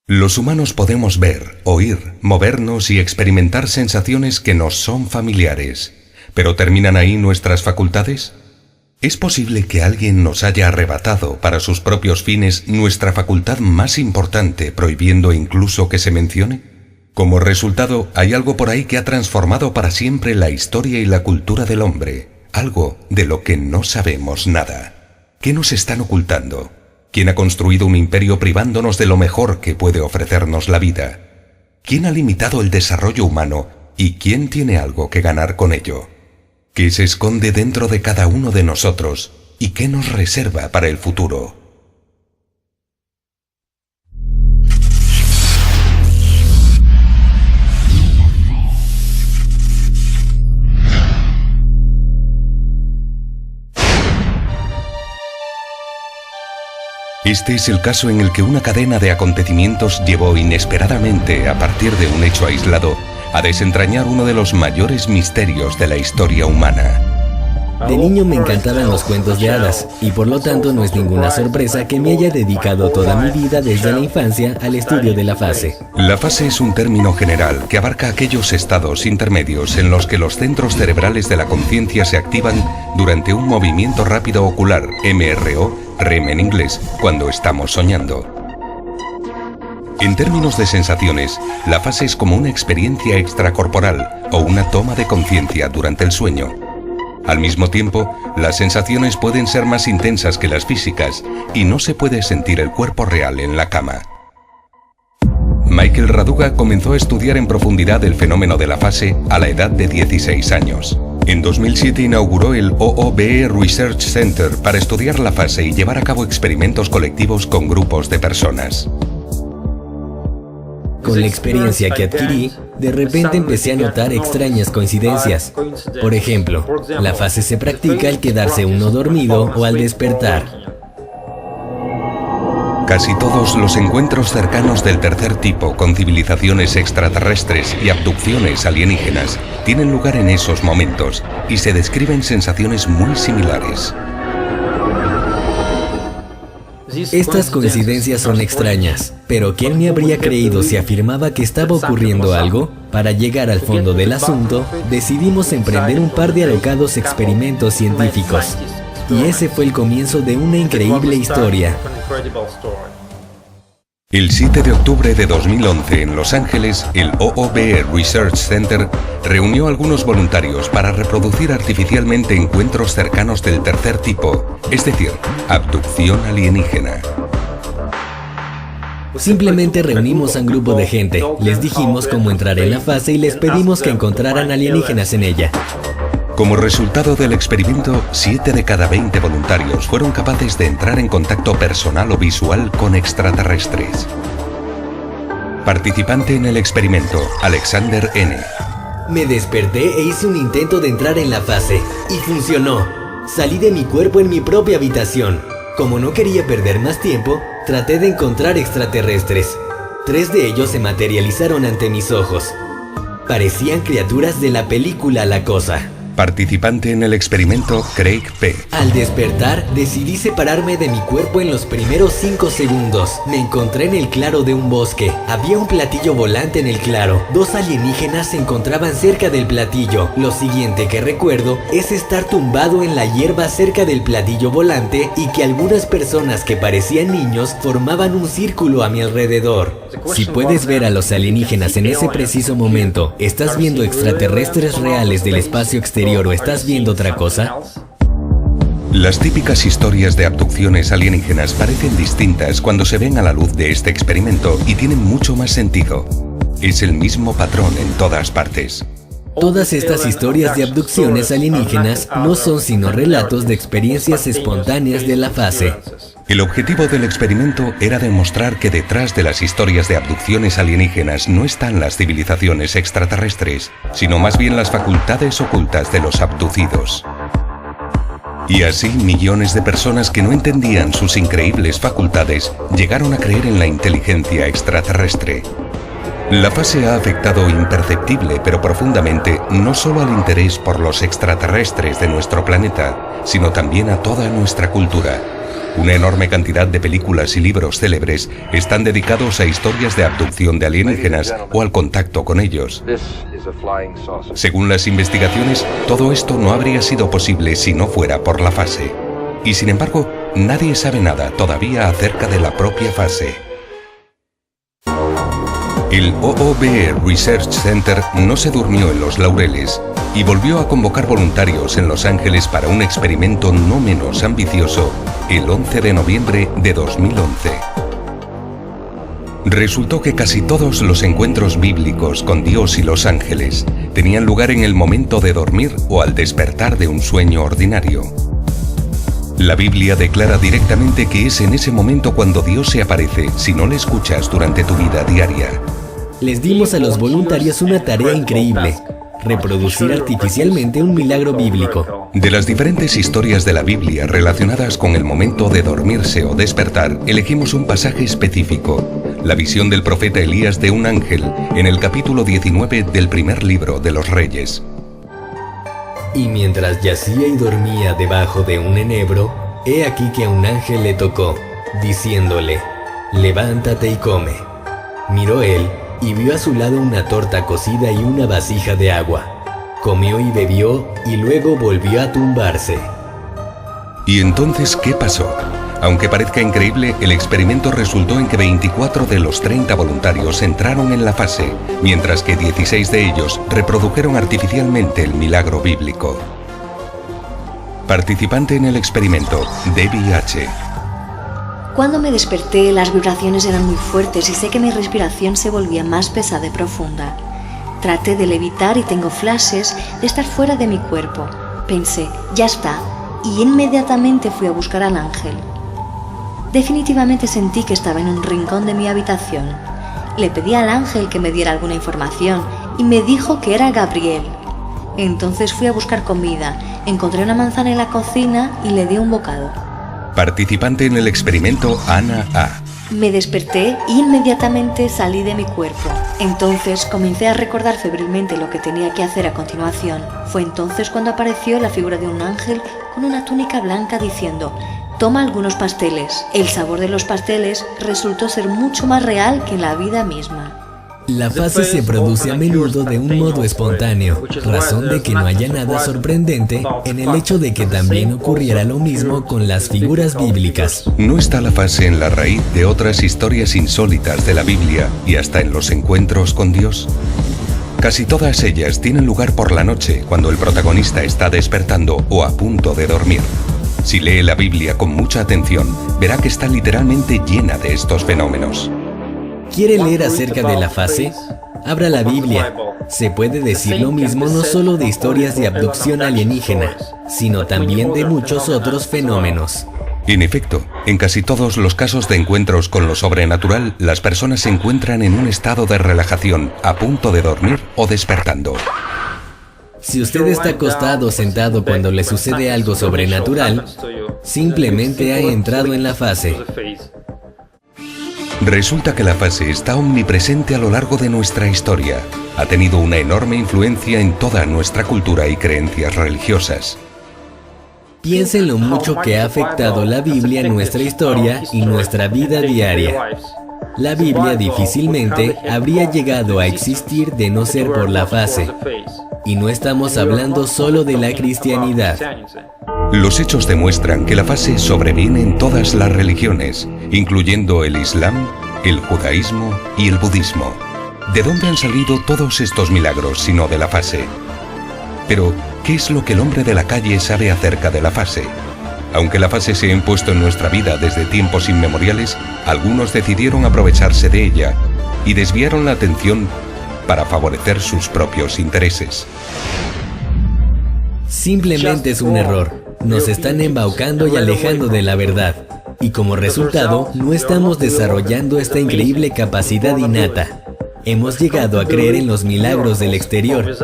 Los humanos podemos ver, oír, movernos y experimentar sensaciones que nos son familiares. ¿Pero terminan ahí nuestras facultades? ¿Es posible que alguien nos haya arrebatado para sus propios fines nuestra facultad más importante, prohibiendo incluso que se mencione? Como resultado, hay algo por ahí que ha transformado para siempre la historia y la cultura del hombre. Algo de lo que no sabemos nada. ¿Qué nos están ocultando? ¿Quién ha construido un imperio privándonos de lo mejor que puede ofrecernos la vida? ¿Quién ha limitado el desarrollo humano y quién tiene algo que ganar con ello? ¿Qué se esconde dentro de cada uno de nosotros y qué nos reserva para el futuro? Este es el caso en el que una cadena de acontecimientos llevó inesperadamente, a partir de un hecho aislado, a desentrañar uno de los mayores misterios de la historia humana. De niño me encantaban los cuentos de hadas, y por lo tanto no es ninguna sorpresa que me haya dedicado toda mi vida desde la infancia al estudio de la fase. La fase es un término general que abarca aquellos estados intermedios en los que los centros cerebrales de la conciencia se activan durante un movimiento rápido ocular, MRO, REM en inglés, cuando estamos soñando. En términos de sensaciones, la fase es como una experiencia extracorporal o una toma de conciencia durante el sueño. Al mismo tiempo, las sensaciones pueden ser más intensas que las físicas y no se puede sentir el cuerpo real en la cama. Michael Raduga comenzó a estudiar en profundidad el fenómeno de la fase a la edad de 16 años. En 2007 inauguró el OOBE Research Center para estudiar la fase y llevar a cabo experimentos colectivos con grupos de personas. Con la experiencia que adquirí, de repente empecé a notar extrañas coincidencias. Por ejemplo, la fase se practica al quedarse uno dormido o al despertar. Casi todos los encuentros cercanos del tercer tipo con civilizaciones extraterrestres y abducciones alienígenas tienen lugar en esos momentos y se describen sensaciones muy similares. Estas coincidencias son extrañas, pero ¿quién me habría creído si afirmaba que estaba ocurriendo algo? Para llegar al fondo del asunto, decidimos emprender un par de alocados experimentos científicos. Y ese fue el comienzo de una increíble historia. El 7 de octubre de 2011 en Los Ángeles, el OOBE Research Center reunió a algunos voluntarios para reproducir artificialmente encuentros cercanos del tercer tipo, es decir, abducción alienígena. Simplemente reunimos a un grupo de gente, les dijimos cómo entrar en la fase y les pedimos que encontraran alienígenas en ella. Como resultado del experimento, 7 de cada 20 voluntarios fueron capaces de entrar en contacto personal o visual con extraterrestres. Participante en el experimento, Alexander N. Me desperté e hice un intento de entrar en la fase, y funcionó. Salí de mi cuerpo en mi propia habitación. Como no quería perder más tiempo, traté de encontrar extraterrestres. 3 de ellos se materializaron ante mis ojos. Parecían criaturas de la película La Cosa. Participante en el experimento, Craig P. Al despertar, decidí separarme de mi cuerpo en los primeros 5 segundos. Me encontré en el claro de un bosque. Había un platillo volante en el claro. 2 alienígenas se encontraban cerca del platillo. Lo siguiente que recuerdo es estar tumbado en la hierba cerca del platillo volante y que algunas personas que parecían niños formaban un círculo a mi alrededor. Si puedes ver a los alienígenas en ese preciso momento, ¿estás viendo extraterrestres reales del espacio exterior o estás viendo otra cosa? Las típicas historias de abducciones alienígenas parecen distintas cuando se ven a la luz de este experimento y tienen mucho más sentido. Es el mismo patrón en todas partes. Todas estas historias de abducciones alienígenas no son sino relatos de experiencias espontáneas de la fase. El objetivo del experimento era demostrar que detrás de las historias de abducciones alienígenas no están las civilizaciones extraterrestres, sino más bien las facultades ocultas de los abducidos. Y así millones de personas que no entendían sus increíbles facultades llegaron a creer en la inteligencia extraterrestre. La fase ha afectado imperceptible pero profundamente no solo al interés por los extraterrestres de nuestro planeta, sino también a toda nuestra cultura. Una enorme cantidad de películas y libros célebres están dedicados a historias de abducción de alienígenas o al contacto con ellos. Según las investigaciones, todo esto no habría sido posible si no fuera por la fase. Y sin embargo, nadie sabe nada todavía acerca de la propia fase. El OOBE Research Center no se durmió en los laureles y volvió a convocar voluntarios en Los Ángeles para un experimento no menos ambicioso el 11 de noviembre de 2011. Resultó que casi todos los encuentros bíblicos con Dios y los ángeles tenían lugar en el momento de dormir o al despertar de un sueño ordinario. La Biblia declara directamente que es en ese momento cuando Dios se aparece si no le escuchas durante tu vida diaria. Les dimos a los voluntarios una tarea increíble: reproducir artificialmente un milagro bíblico. De las diferentes historias de la Biblia relacionadas con el momento de dormirse o despertar, elegimos un pasaje específico: la visión del profeta Elías de un ángel en el capítulo 19 del primer libro de los Reyes. Y mientras yacía y dormía debajo de un enebro, he aquí que un ángel le tocó, diciéndole: levántate y come. Miró él y vio a su lado una torta cocida y una vasija de agua. Comió y bebió y luego volvió a tumbarse. ¿Y entonces qué pasó? Aunque parezca increíble, el experimento resultó en que 24 de los 30 voluntarios entraron en la fase, mientras que 16 de ellos reprodujeron artificialmente el milagro bíblico. Participante en el experimento, Debbie H. Cuando me desperté, las vibraciones eran muy fuertes y sé que mi respiración se volvía más pesada y profunda. Traté de levitar y tengo flashes de estar fuera de mi cuerpo. Pensé, ya está, y inmediatamente fui a buscar al ángel. Definitivamente sentí que estaba en un rincón de mi habitación. Le pedí al ángel que me diera alguna información y me dijo que era Gabriel. Entonces fui a buscar comida, encontré una manzana en la cocina y le di un bocado. Participante en el experimento, Ana A. Me desperté e inmediatamente salí de mi cuerpo. Entonces comencé a recordar febrilmente lo que tenía que hacer a continuación. Fue entonces cuando apareció la figura de un ángel con una túnica blanca diciendo: toma algunos pasteles. El sabor de los pasteles resultó ser mucho más real que en la vida misma. La fase se produce a menudo de un modo espontáneo, razón de que no haya nada sorprendente en el hecho de que también ocurriera lo mismo con las figuras bíblicas. ¿No está la fase en la raíz de otras historias insólitas de la Biblia y hasta en los encuentros con Dios? Casi todas ellas tienen lugar por la noche, cuando el protagonista está despertando o a punto de dormir. Si lee la Biblia con mucha atención, verá que está literalmente llena de estos fenómenos. ¿Quiere leer acerca de la fase? Abra la Biblia. Se puede decir lo mismo no solo de historias de abducción alienígena, sino también de muchos otros fenómenos. En efecto, en casi todos los casos de encuentros con lo sobrenatural, las personas se encuentran en un estado de relajación, a punto de dormir o despertando. Si usted está acostado o sentado cuando le sucede algo sobrenatural, simplemente ha entrado en la fase. Resulta que la fase está omnipresente a lo largo de nuestra historia. Ha tenido una enorme influencia en toda nuestra cultura y creencias religiosas. Piense en lo mucho que ha afectado la Biblia en nuestra historia y nuestra vida diaria. La Biblia difícilmente habría llegado a existir de no ser por la fase. Y no estamos hablando solo de la cristianidad. Los hechos demuestran que la fase sobreviene en todas las religiones, incluyendo el Islam, el judaísmo y el budismo. ¿De dónde han salido todos estos milagros sino de la fase? Pero, ¿qué es lo que el hombre de la calle sabe acerca de la fase? Aunque la fase se ha impuesto en nuestra vida desde tiempos inmemoriales, algunos decidieron aprovecharse de ella y desviaron la atención para favorecer sus propios intereses. Simplemente es un error. Nos están embaucando y alejando de la verdad. Y como resultado, no estamos desarrollando esta increíble capacidad innata. Hemos llegado a creer en los milagros del exterior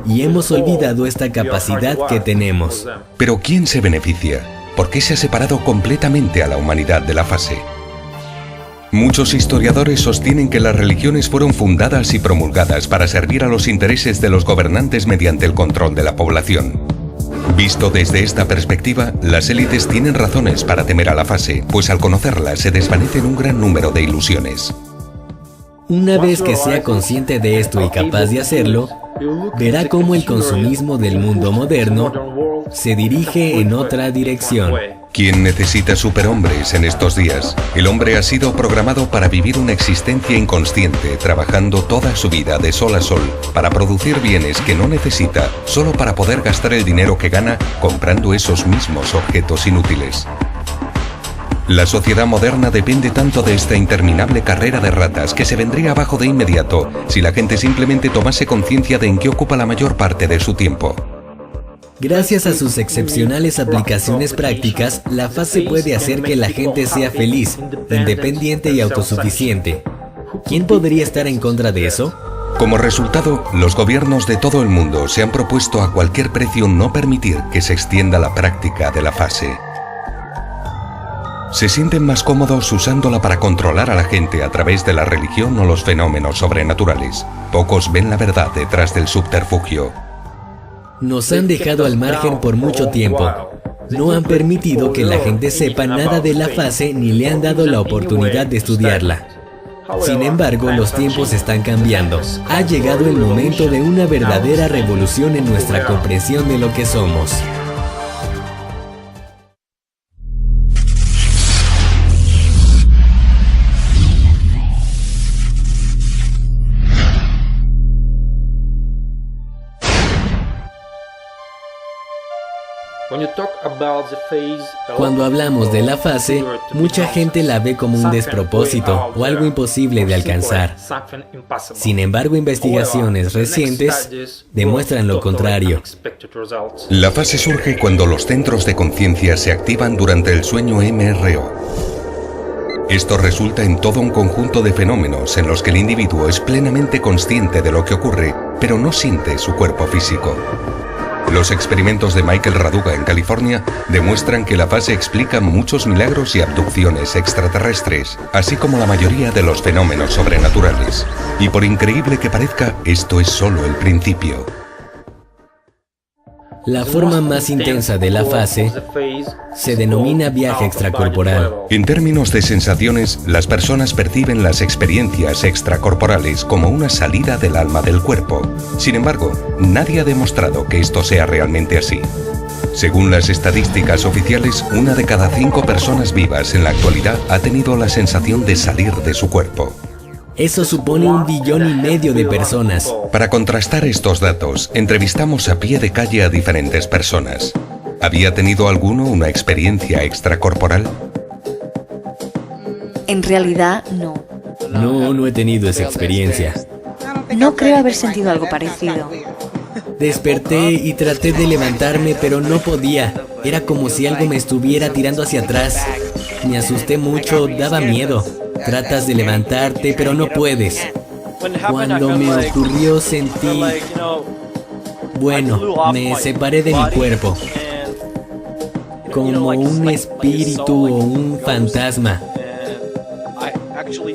y hemos olvidado esta capacidad que tenemos. Pero ¿quién se beneficia? ¿Por qué se ha separado completamente a la humanidad de la fase? Muchos historiadores sostienen que las religiones fueron fundadas y promulgadas para servir a los intereses de los gobernantes mediante el control de la población. Visto desde esta perspectiva, las élites tienen razones para temer a la fase, pues al conocerla se desvanecen un gran número de ilusiones. Una vez que sea consciente de esto y capaz de hacerlo, verá cómo el consumismo del mundo moderno se dirige en otra dirección. ¿Quién necesita superhombres en estos días? El hombre ha sido programado para vivir una existencia inconsciente, trabajando toda su vida de sol a sol, para producir bienes que no necesita, solo para poder gastar el dinero que gana comprando esos mismos objetos inútiles. La sociedad moderna depende tanto de esta interminable carrera de ratas que se vendría abajo de inmediato si la gente simplemente tomase conciencia de en qué ocupa la mayor parte de su tiempo. Gracias a sus excepcionales aplicaciones prácticas, la fase puede hacer que la gente sea feliz, independiente y autosuficiente. ¿Quién podría estar en contra de eso? Como resultado, los gobiernos de todo el mundo se han propuesto a cualquier precio no permitir que se extienda la práctica de la fase. Se sienten más cómodos usándola para controlar a la gente a través de la religión o los fenómenos sobrenaturales. Pocos ven la verdad detrás del subterfugio. Nos han dejado al margen por mucho tiempo. No han permitido que la gente sepa nada de la fase ni le han dado la oportunidad de estudiarla. Sin embargo, los tiempos están cambiando. Ha llegado el momento de una verdadera revolución en nuestra comprensión de lo que somos. Cuando hablamos de la fase, mucha gente la ve como un despropósito o algo imposible de alcanzar. Sin embargo, investigaciones recientes demuestran lo contrario. La fase surge cuando los centros de conciencia se activan durante el sueño MRO. Esto resulta en todo un conjunto de fenómenos en los que el individuo es plenamente consciente de lo que ocurre, pero no siente su cuerpo físico. Los experimentos de Michael Raduga en California demuestran que la fase explica muchos milagros y abducciones extraterrestres, así como la mayoría de los fenómenos sobrenaturales. Y por increíble que parezca, esto es solo el principio. La forma más intensa de la fase se denomina viaje extracorporal. En términos de sensaciones, las personas perciben las experiencias extracorporales como una salida del alma del cuerpo. Sin embargo, nadie ha demostrado que esto sea realmente así. Según las estadísticas oficiales, 1 de cada 5 personas vivas en la actualidad ha tenido la sensación de salir de su cuerpo. Eso supone 1,5 billones de personas. Para contrastar estos datos, entrevistamos a pie de calle a diferentes personas. ¿Había tenido alguno una experiencia extracorporal? En realidad, no. No he tenido esa experiencia. No creo haber sentido algo parecido. Desperté y traté de levantarme, pero no podía. Era como si algo me estuviera tirando hacia atrás. Me asusté mucho, daba miedo. Tratas de levantarte, pero no puedes. Cuando me ocurrió sentí... Bueno, me separé de mi cuerpo. Como un espíritu o un fantasma.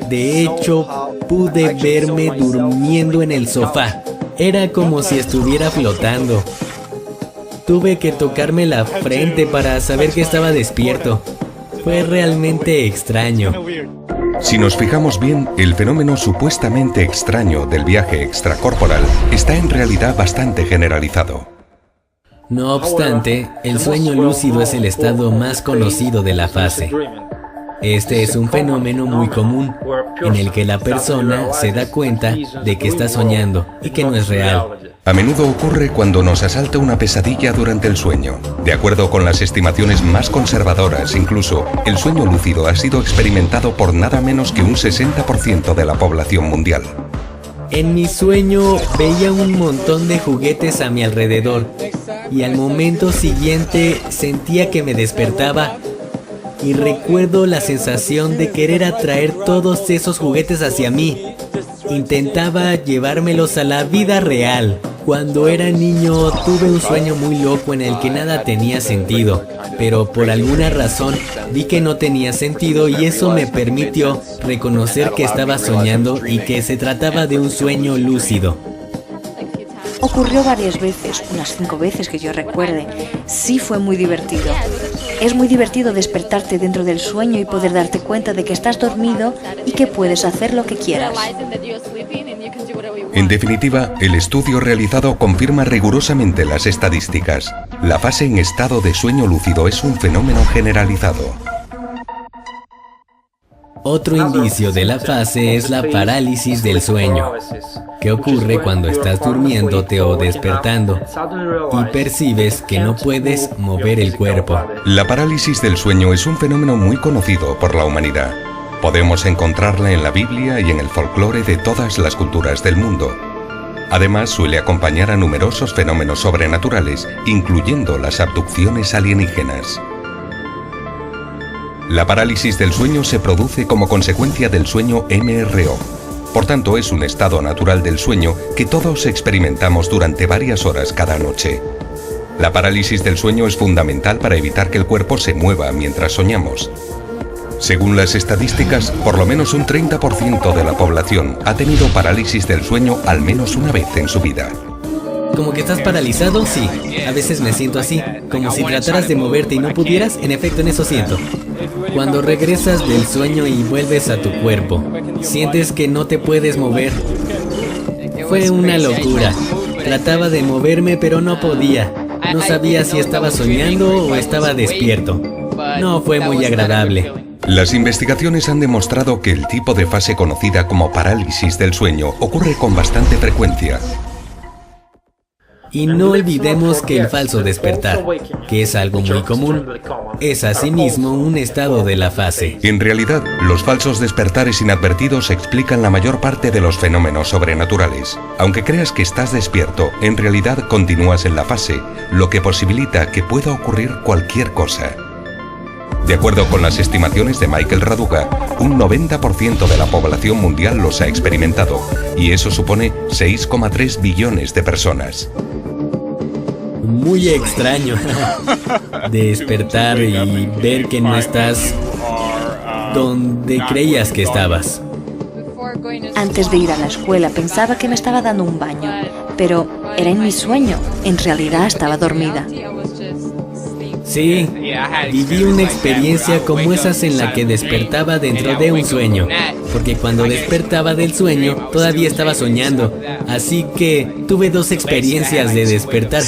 De hecho, pude verme durmiendo en el sofá. Era como si estuviera flotando. Tuve que tocarme la frente para saber que estaba despierto. Fue realmente extraño. Si nos fijamos bien, el fenómeno supuestamente extraño del viaje extracorporal está en realidad bastante generalizado. No obstante, el sueño lúcido es el estado más conocido de la fase. Este es un fenómeno muy común, en el que la persona se da cuenta de que está soñando y que no es real. A menudo ocurre cuando nos asalta una pesadilla durante el sueño. De acuerdo con las estimaciones más conservadoras, incluso, el sueño lúcido ha sido experimentado por nada menos que un 60% de la población mundial. En mi sueño veía un montón de juguetes a mi alrededor y al momento siguiente sentía que me despertaba y recuerdo la sensación de querer atraer todos esos juguetes hacia mí. Intentaba llevármelos a la vida real. Cuando era niño tuve un sueño muy loco en el que nada tenía sentido, pero por alguna razón vi que no tenía sentido y eso me permitió reconocer que estaba soñando y que se trataba de un sueño lúcido. Ocurrió varias veces, unas 5 veces que yo recuerde. Sí fue muy divertido. Es muy divertido despertarte dentro del sueño y poder darte cuenta de que estás dormido y que puedes hacer lo que quieras. En definitiva, el estudio realizado confirma rigurosamente las estadísticas. La fase en estado de sueño lúcido es un fenómeno generalizado. Otro indicio de la fase es la parálisis del sueño, que ocurre cuando estás durmiéndote o despertando y percibes que no puedes mover el cuerpo. La parálisis del sueño es un fenómeno muy conocido por la humanidad. Podemos encontrarla en la Biblia y en el folclore de todas las culturas del mundo. Además, suele acompañar a numerosos fenómenos sobrenaturales, incluyendo las abducciones alienígenas. La parálisis del sueño se produce como consecuencia del sueño MRO. Por tanto, es un estado natural del sueño que todos experimentamos durante varias horas cada noche. La parálisis del sueño es fundamental para evitar que el cuerpo se mueva mientras soñamos. Según las estadísticas, por lo menos un 30% de la población ha tenido parálisis del sueño al menos una vez en su vida. ¿Como que estás paralizado? Sí. A veces me siento así, como si trataras de moverte y no pudieras. En efecto, en eso siento. Cuando regresas del sueño y vuelves a tu cuerpo, sientes que no te puedes mover. Fue una locura. Trataba de moverme, pero no podía. No sabía si estaba soñando o estaba despierto. No fue muy agradable. Las investigaciones han demostrado que el tipo de fase conocida como parálisis del sueño ocurre con bastante frecuencia. Y no olvidemos que el falso despertar, que es algo muy común, es asimismo un estado de la fase. En realidad, los falsos despertares inadvertidos explican la mayor parte de los fenómenos sobrenaturales. Aunque creas que estás despierto, en realidad continúas en la fase, lo que posibilita que pueda ocurrir cualquier cosa. De acuerdo con las estimaciones de Michael Raduga, un 90% de la población mundial los ha experimentado, y eso supone 6,3 billones de personas. Muy extraño despertar y ver que no estás donde creías que estabas. Antes de ir a la escuela pensaba que me estaba dando un baño, pero era en mi sueño. En realidad estaba dormida. Sí, viví una experiencia como esas en la que despertaba dentro de un sueño, porque cuando despertaba del sueño todavía estaba soñando, así que tuve 2 experiencias de despertar.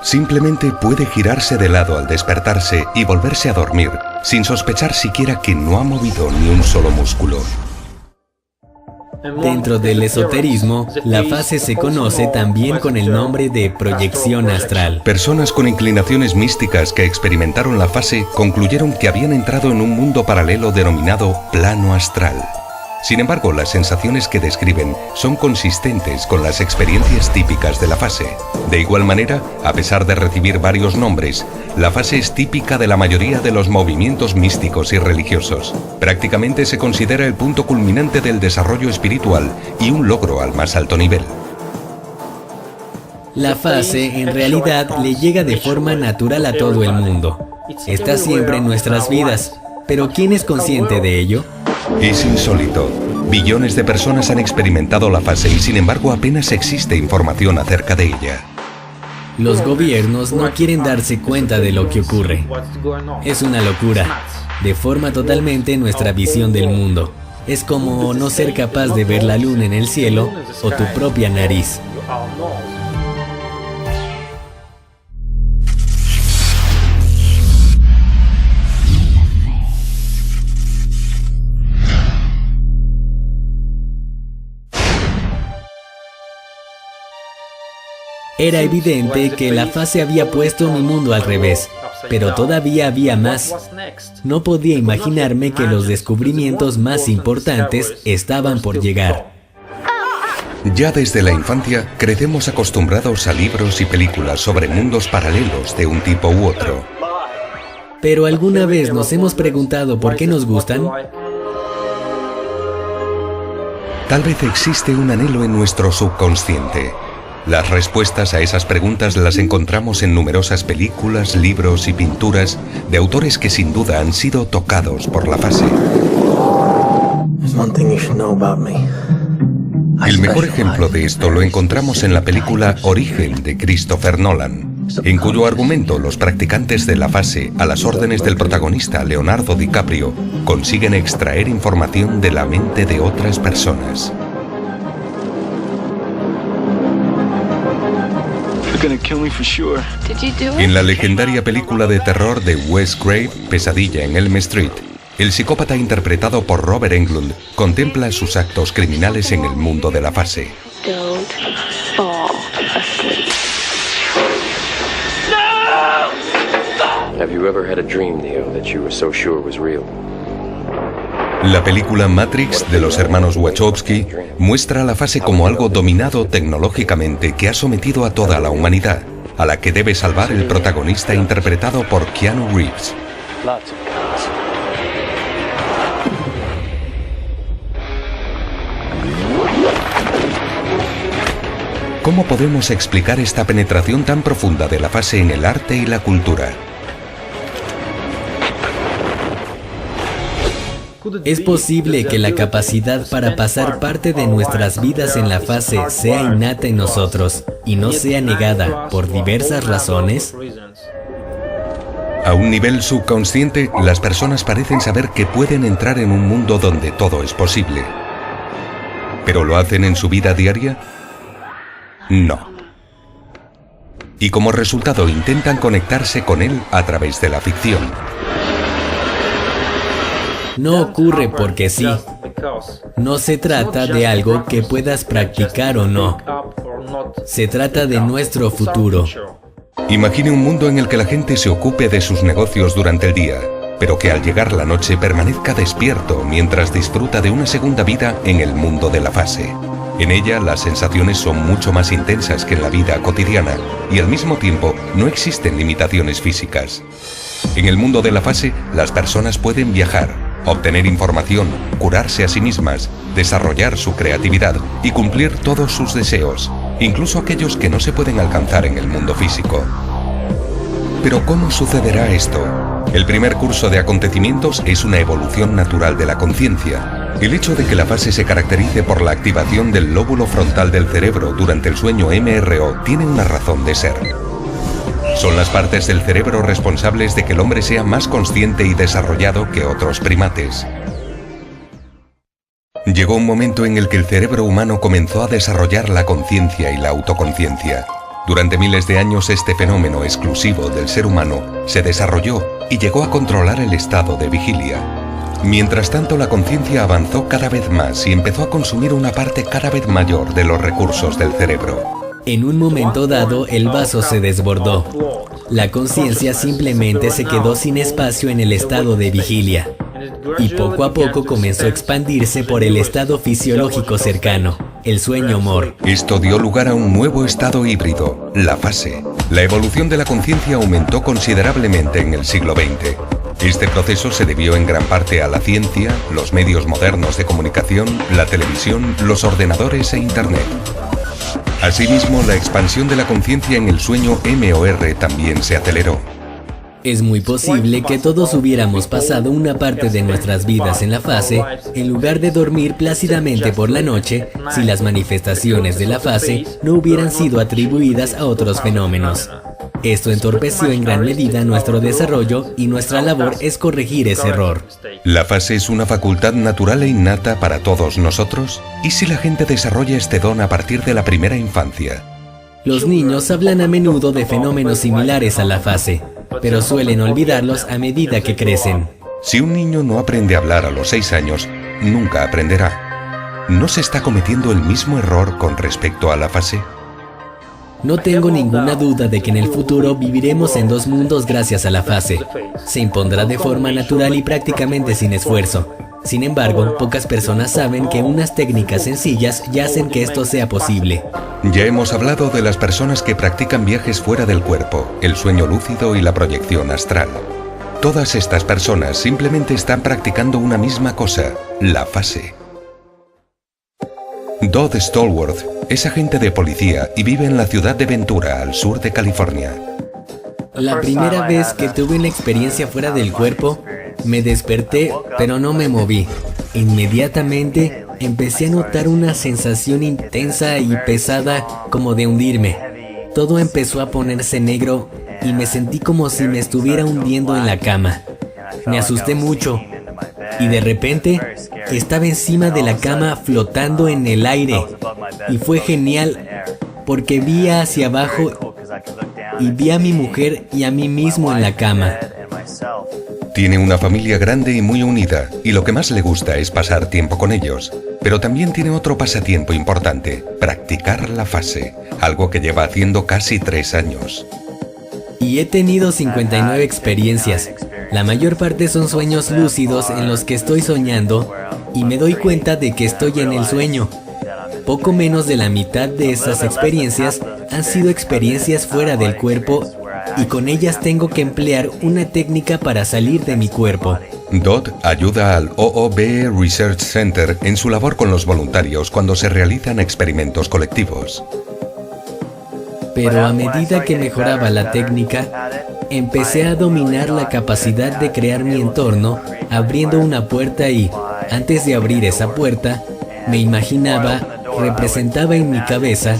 Simplemente puede girarse de lado al despertarse y volverse a dormir, sin sospechar siquiera que no ha movido ni un solo músculo. Dentro del esoterismo, la fase se conoce también con el nombre de proyección astral. Personas con inclinaciones místicas que experimentaron la fase concluyeron que habían entrado en un mundo paralelo denominado plano astral. Sin embargo, las sensaciones que describen son consistentes con las experiencias típicas de la fase. De igual manera, a pesar de recibir varios nombres, la fase es típica de la mayoría de los movimientos místicos y religiosos. Prácticamente se considera el punto culminante del desarrollo espiritual y un logro al más alto nivel. La fase, en realidad, le llega de forma natural a todo el mundo. Está siempre en nuestras vidas, pero ¿quién es consciente de ello? Es insólito. Billones de personas han experimentado la fase y sin embargo apenas existe información acerca de ella. Los gobiernos no quieren darse cuenta de lo que ocurre. Es una locura. Deforma totalmente nuestra visión del mundo. Es como no ser capaz de ver la luna en el cielo o tu propia nariz. Era evidente que la fase había puesto mi mundo al revés, pero todavía había más. No podía imaginarme que los descubrimientos más importantes estaban por llegar. Ya desde la infancia crecemos acostumbrados a libros y películas sobre mundos paralelos de un tipo u otro. ¿Pero alguna vez nos hemos preguntado por qué nos gustan? Tal vez existe un anhelo en nuestro subconsciente. Las respuestas a esas preguntas las encontramos en numerosas películas, libros y pinturas de autores que sin duda han sido tocados por la fase. El mejor ejemplo de esto lo encontramos en la película Origen de Christopher Nolan, en cuyo argumento los practicantes de la fase, a las órdenes del protagonista Leonardo DiCaprio, consiguen extraer información de la mente de otras personas. En la legendaria película de terror de Wes Craven, Pesadilla en Elm Street, el psicópata interpretado por Robert Englund contempla sus actos criminales en el mundo de la fase. La película Matrix de los hermanos Wachowski muestra la fase como algo dominado tecnológicamente que ha sometido a toda la humanidad, a la que debe salvar el protagonista interpretado por Keanu Reeves. ¿Cómo podemos explicar esta penetración tan profunda de la fase en el arte y la cultura? Es posible que la capacidad para pasar parte de nuestras vidas en la fase sea innata en nosotros y no sea negada por diversas razones. A un nivel subconsciente, las personas parecen saber que pueden entrar en un mundo donde todo es posible. ¿Pero lo hacen en su vida diaria? No. Y como resultado intentan conectarse con él a través de la ficción. No ocurre porque sí. No se trata de algo que puedas practicar o no. Se trata de nuestro futuro. Imagine un mundo en el que la gente se ocupe de sus negocios durante el día, pero que al llegar la noche permanezca despierto mientras disfruta de una segunda vida en el mundo de la fase. En ella las sensaciones son mucho más intensas que en la vida cotidiana y al mismo tiempo no existen limitaciones físicas. En el mundo de la fase, las personas pueden viajar, obtener información, curarse a sí mismas, desarrollar su creatividad y cumplir todos sus deseos, incluso aquellos que no se pueden alcanzar en el mundo físico. Pero ¿cómo sucederá esto? El primer curso de acontecimientos es una evolución natural de la conciencia. El hecho de que la fase se caracterice por la activación del lóbulo frontal del cerebro durante el sueño MRO tiene una razón de ser. Son las partes del cerebro responsables de que el hombre sea más consciente y desarrollado que otros primates. Llegó un momento en el que el cerebro humano comenzó a desarrollar la conciencia y la autoconciencia. Durante miles de años este fenómeno exclusivo del ser humano se desarrolló y llegó a controlar el estado de vigilia. Mientras tanto, la conciencia avanzó cada vez más y empezó a consumir una parte cada vez mayor de los recursos del cerebro. En un momento dado, el vaso se desbordó. La conciencia simplemente se quedó sin espacio en el estado de vigilia. Y poco a poco comenzó a expandirse por el estado fisiológico cercano, el sueño MOR. Esto dio lugar a un nuevo estado híbrido, la fase. La evolución de la conciencia aumentó considerablemente en el siglo XX. Este proceso se debió en gran parte a la ciencia, los medios modernos de comunicación, la televisión, los ordenadores e Internet. Asimismo, la expansión de la conciencia en el sueño MOR también se aceleró. Es muy posible que todos hubiéramos pasado una parte de nuestras vidas en la fase, en lugar de dormir plácidamente por la noche, si las manifestaciones de la fase no hubieran sido atribuidas a otros fenómenos. Esto entorpeció en gran medida nuestro desarrollo y nuestra labor es corregir ese error. ¿La fase es una facultad natural e innata para todos nosotros? ¿Y si la gente desarrolla este don a partir de la primera infancia? Los niños hablan a menudo de fenómenos similares a la fase, pero suelen olvidarlos a medida que crecen. Si un niño no aprende a hablar a los 6 años, nunca aprenderá. ¿No se está cometiendo el mismo error con respecto a la fase? No tengo ninguna duda de que en el futuro viviremos en dos mundos gracias a la fase. Se impondrá de forma natural y prácticamente sin esfuerzo. Sin embargo, pocas personas saben que unas técnicas sencillas ya hacen que esto sea posible. Ya hemos hablado de las personas que practican viajes fuera del cuerpo, el sueño lúcido y la proyección astral. Todas estas personas simplemente están practicando una misma cosa, la fase. Dodd Stallworth, es agente de policía y vive en la ciudad de Ventura, al sur de California. La primera vez que tuve una experiencia fuera del cuerpo, me desperté, pero no me moví. Inmediatamente empecé a notar una sensación intensa y pesada como de hundirme. Todo empezó a ponerse negro y me sentí como si me estuviera hundiendo en la cama. Me asusté mucho y de repente estaba encima de la cama flotando en el aire. Y fue genial porque vi hacia abajo y vi a mi mujer y a mí mismo en la cama. Tiene una familia grande y muy unida, y lo que más le gusta es pasar tiempo con ellos. Pero también tiene otro pasatiempo importante: practicar la fase, algo que lleva haciendo casi 3 años. Y he tenido 59 experiencias. La mayor parte son sueños lúcidos en los que estoy soñando y me doy cuenta de que estoy en el sueño. Poco menos de la mitad de esas experiencias han sido experiencias fuera del cuerpo y con ellas tengo que emplear una técnica para salir de mi cuerpo. Dodd ayuda al OOB Research Center en su labor con los voluntarios cuando se realizan experimentos colectivos. Pero a medida que mejoraba la técnica, empecé a dominar la capacidad de crear mi entorno abriendo una puerta y, antes de abrir esa puerta, me representaba en mi cabeza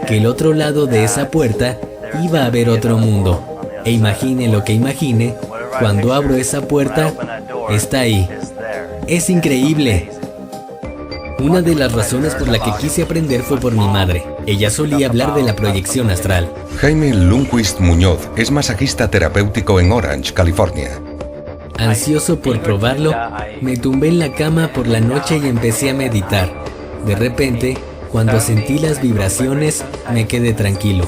que el otro lado de esa puerta iba a haber otro mundo. E imagine lo que imagine, cuando abro esa puerta, está ahí. Es increíble. Una de las razones por la que quise aprender fue por mi madre. Ella solía hablar de la proyección astral. Jaime Lundquist Muñoz es masajista terapéutico en Orange, California. Ansioso por probarlo, me tumbé en la cama por la noche y empecé a meditar. De repente, cuando sentí las vibraciones, me quedé tranquilo.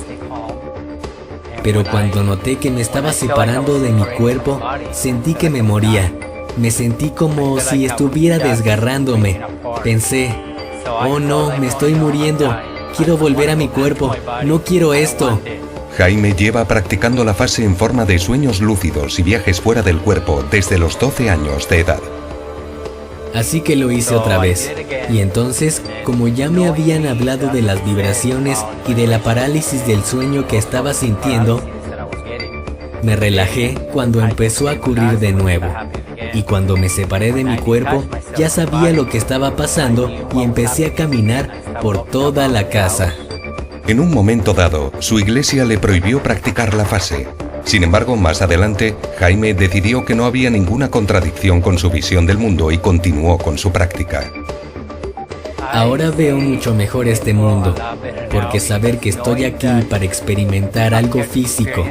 Pero cuando noté que me estaba separando de mi cuerpo, sentí que me moría. Me sentí como si estuviera desgarrándome. Pensé, oh no, me estoy muriendo. Quiero volver a mi cuerpo. No quiero esto. Jaime lleva practicando la fase en forma de sueños lúcidos y viajes fuera del cuerpo desde los 12 años de edad. Así que lo hice otra vez. Y entonces, como ya me habían hablado de las vibraciones y de la parálisis del sueño que estaba sintiendo, me relajé cuando empezó a ocurrir de nuevo. Y cuando me separé de mi cuerpo, ya sabía lo que estaba pasando y empecé a caminar por toda la casa. En un momento dado, su iglesia le prohibió practicar la fase. Sin embargo, más adelante, Jaime decidió que no había ninguna contradicción con su visión del mundo y continuó con su práctica. Ahora veo mucho mejor este mundo, porque saber que estoy aquí para experimentar algo físico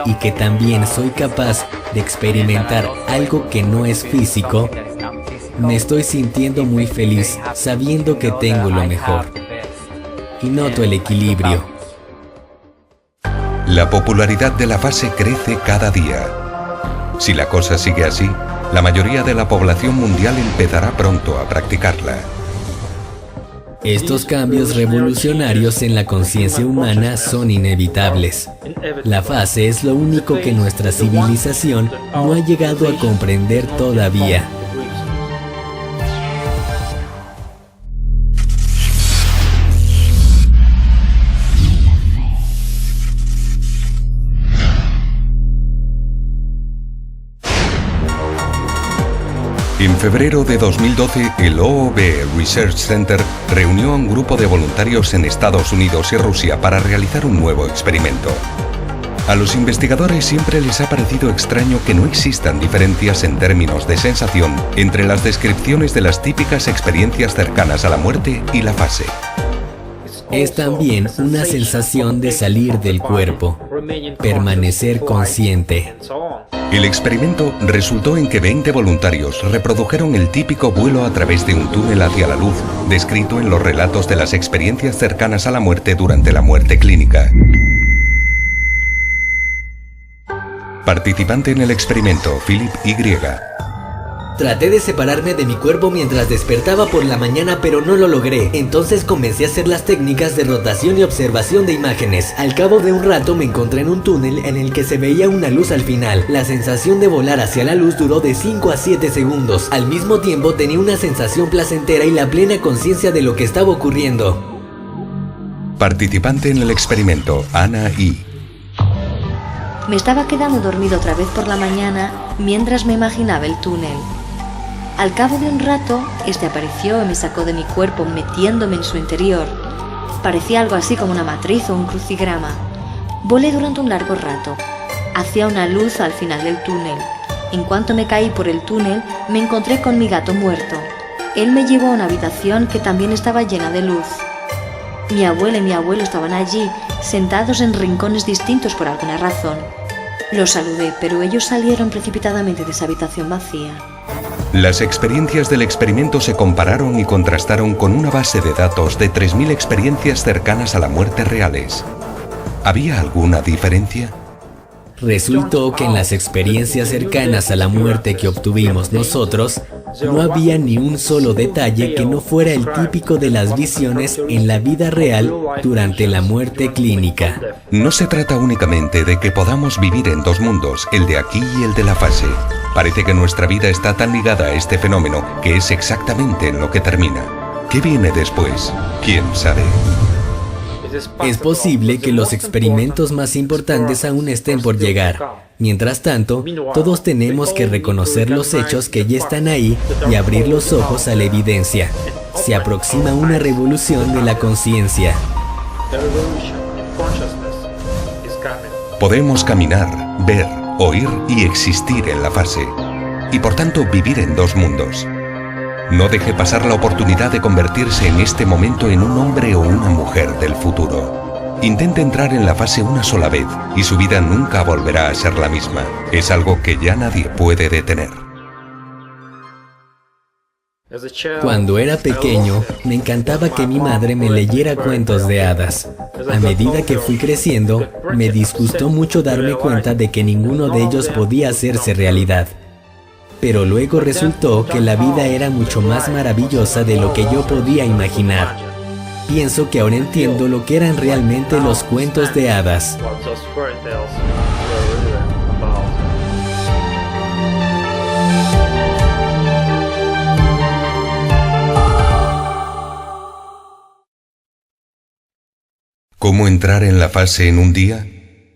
y que también soy capaz de experimentar algo que no es físico, me estoy sintiendo muy feliz sabiendo que tengo lo mejor. Y noto el equilibrio. La popularidad de la fase crece cada día. Si la cosa sigue así, la mayoría de la población mundial empezará pronto a practicarla. Estos cambios revolucionarios en la conciencia humana son inevitables. La fase es lo único que nuestra civilización no ha llegado a comprender todavía. En febrero de 2012, el OOB Research Center reunió a un grupo de voluntarios en Estados Unidos y Rusia para realizar un nuevo experimento. A los investigadores siempre les ha parecido extraño que no existan diferencias en términos de sensación entre las descripciones de las típicas experiencias cercanas a la muerte y la fase. Es también una sensación de salir del cuerpo, permanecer consciente. El experimento resultó en que 20 voluntarios reprodujeron el típico vuelo a través de un túnel hacia la luz, descrito en los relatos de las experiencias cercanas a la muerte durante la muerte clínica. Participante en el experimento, Philip Y. Traté de separarme de mi cuerpo mientras despertaba por la mañana, pero no lo logré. Entonces comencé a hacer las técnicas de rotación y observación de imágenes. Al cabo de un rato me encontré en un túnel en el que se veía una luz al final. La sensación de volar hacia la luz duró de 5 a 7 segundos. Al mismo tiempo tenía una sensación placentera y la plena conciencia de lo que estaba ocurriendo. Participante en el experimento, Ana I. Me estaba quedando dormido otra vez por la mañana mientras me imaginaba el túnel. Al cabo de un rato, este apareció y me sacó de mi cuerpo metiéndome en su interior. Parecía algo así como una matriz o un crucigrama. Volé durante un largo rato. Hacía una luz al final del túnel. En cuanto me caí por el túnel, me encontré con mi gato muerto. Él me llevó a una habitación que también estaba llena de luz. Mi abuela y mi abuelo estaban allí, sentados en rincones distintos por alguna razón. Los saludé, pero ellos salieron precipitadamente de esa habitación vacía. Las experiencias del experimento se compararon y contrastaron con una base de datos de 3.000 experiencias cercanas a la muerte reales. ¿Había alguna diferencia? Resultó que en las experiencias cercanas a la muerte que obtuvimos nosotros, no había ni un solo detalle que no fuera el típico de las visiones en la vida real durante la muerte clínica. No se trata únicamente de que podamos vivir en dos mundos, el de aquí y el de la fase. Parece que nuestra vida está tan ligada a este fenómeno que es exactamente en lo que termina. ¿Qué viene después? ¿Quién sabe? Es posible que los experimentos más importantes aún estén por llegar. Mientras tanto, todos tenemos que reconocer los hechos que ya están ahí y abrir los ojos a la evidencia. Se aproxima una revolución de la conciencia. Podemos caminar, ver, oír y existir en la fase. Y por tanto vivir en dos mundos. No deje pasar la oportunidad de convertirse en este momento en un hombre o una mujer del futuro. Intente entrar en la fase una sola vez y su vida nunca volverá a ser la misma. Es algo que ya nadie puede detener. Cuando era pequeño, me encantaba que mi madre me leyera cuentos de hadas. A medida que fui creciendo, me disgustó mucho darme cuenta de que ninguno de ellos podía hacerse realidad. Pero luego resultó que la vida era mucho más maravillosa de lo que yo podía imaginar. Pienso que ahora entiendo lo que eran realmente los cuentos de hadas. ¿Cómo entrar en la fase en un día?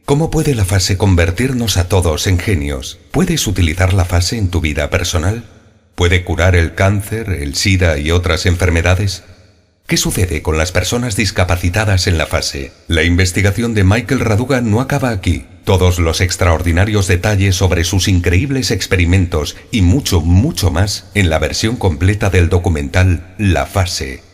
¿Cómo puede la fase convertirnos a todos en genios? ¿Puedes utilizar la fase en tu vida personal? ¿Puede curar el cáncer, el SIDA y otras enfermedades? ¿Qué sucede con las personas discapacitadas en la fase? La investigación de Michael Radugan no acaba aquí. Todos los extraordinarios detalles sobre sus increíbles experimentos y mucho, mucho más en la versión completa del documental La Fase.